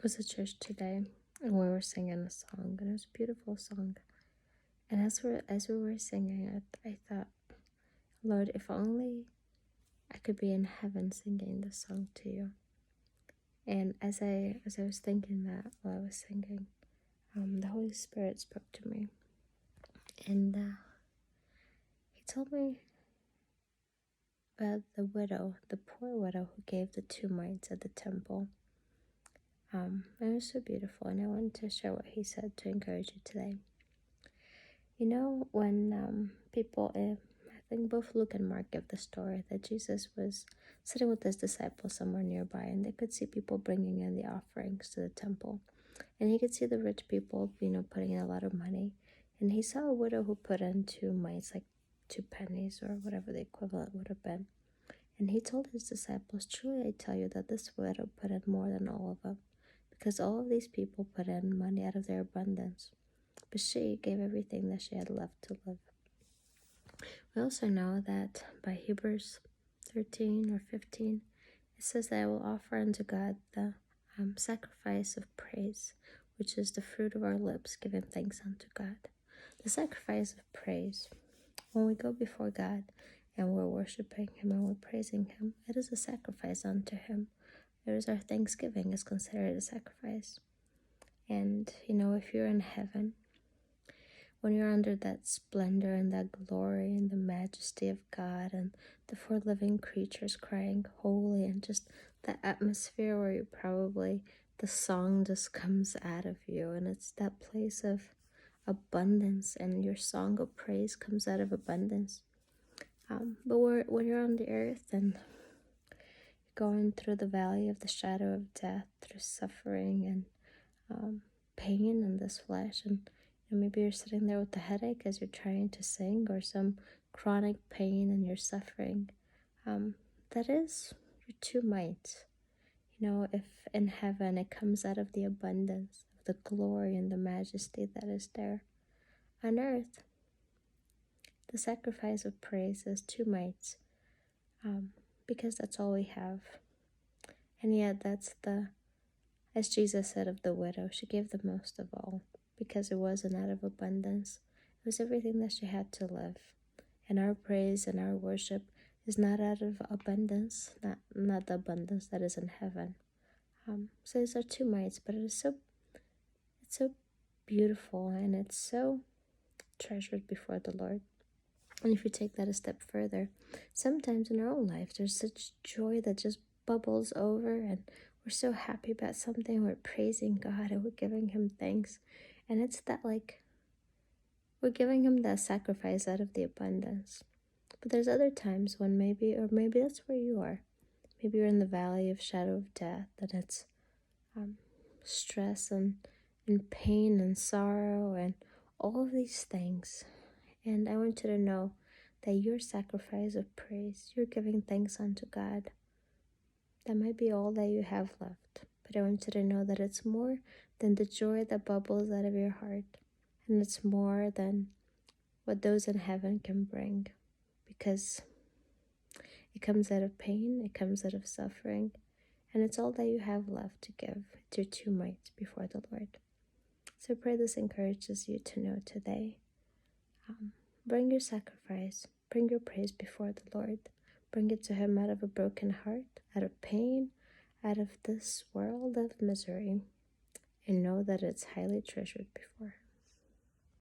was at church today, and we were singing a song, and it was a beautiful song. And as we were singing it, I thought, Lord, if only I could be in heaven singing this song to you. And as I was thinking that while I was singing, the Holy Spirit spoke to me, and He told me about the widow, the poor widow who gave the 2 mites at the temple. It was so beautiful, and I wanted to share what He said to encourage you today. You know, when people, I think both Luke and Mark give the story that Jesus was sitting with his disciples somewhere nearby, and they could see people bringing in the offerings to the temple. And he could see the rich people, putting in a lot of money. And he saw a widow who put in 2 mites, like 2 pennies or whatever the equivalent would have been. And he told his disciples, truly I tell you that this widow put in more than all of them, because all of these people put in money out of their abundance. But she gave everything that she had left to live. We also know that by Hebrews 13 or 15, it says that I will offer unto God the sacrifice of praise, which is the fruit of our lips, giving thanks unto God. The sacrifice of praise, when we go before God and we're worshiping Him and we're praising Him, it is a sacrifice unto Him. It is our thanksgiving is considered a sacrifice. And, if you're in heaven, when you're under that splendor and that glory and the majesty of God and the 4 living creatures crying holy, and just the atmosphere where the song just comes out of you, and it's that place of abundance, and your song of praise comes out of abundance. But when you're on the earth and going through the valley of the shadow of death, through suffering and pain in this flesh, and maybe you're sitting there with a headache as you're trying to sing, or some chronic pain and you're suffering. That is your 2 mites. If in heaven it comes out of the abundance of the glory and the majesty that is there. On earth, the sacrifice of praise is 2 mites, because that's all we have. And yet as Jesus said of the widow, she gave the most of all, because it wasn't out of abundance. It was everything that she had to live. And our praise and our worship is not out of abundance, not the abundance that is in heaven. So these are 2 mites, but it's so beautiful, and it's so treasured before the Lord. And if you take that a step further, sometimes in our own life, there's such joy that just bubbles over, and we're so happy about something, we're praising God and we're giving Him thanks. And it's that, we're giving Him that sacrifice out of the abundance. But there's other times when maybe that's where you are. Maybe you're in the valley of shadow of death, and it's stress and pain and sorrow and all of these things. And I want you to know that your sacrifice of praise, you're giving thanks unto God. That might be all that you have left. But I want you to know that it's more than the joy that bubbles out of your heart. And it's more than what those in heaven can bring. Because it comes out of pain, it comes out of suffering, and it's all that you have left to give. It's your 2 mites before the Lord. So I pray this encourages you to know today. Bring your sacrifice, bring your praise before the Lord. Bring it to Him out of a broken heart, out of pain, out of this world of misery, and know that it's highly treasured before